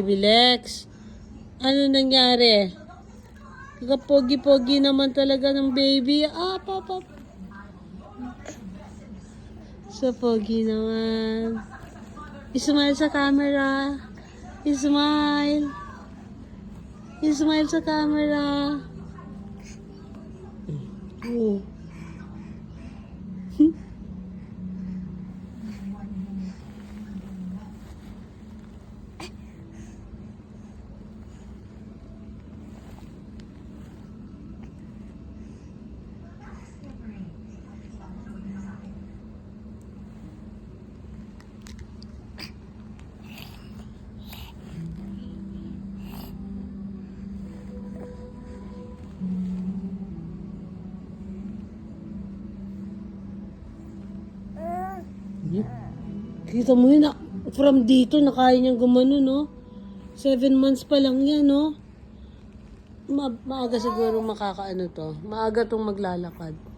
Baby Lex, ano nangyari? Kapogi-pogi naman talaga ng baby. Papa. So pogi naman. Ismile sa camera. Ismile. Ismile sa camera. Oh. Kita mo yun, from dito, na kaya niyang gumano, no? 7 months pa lang yan, no? Maaga siguro makakaano to. Maaga tong maglalakad.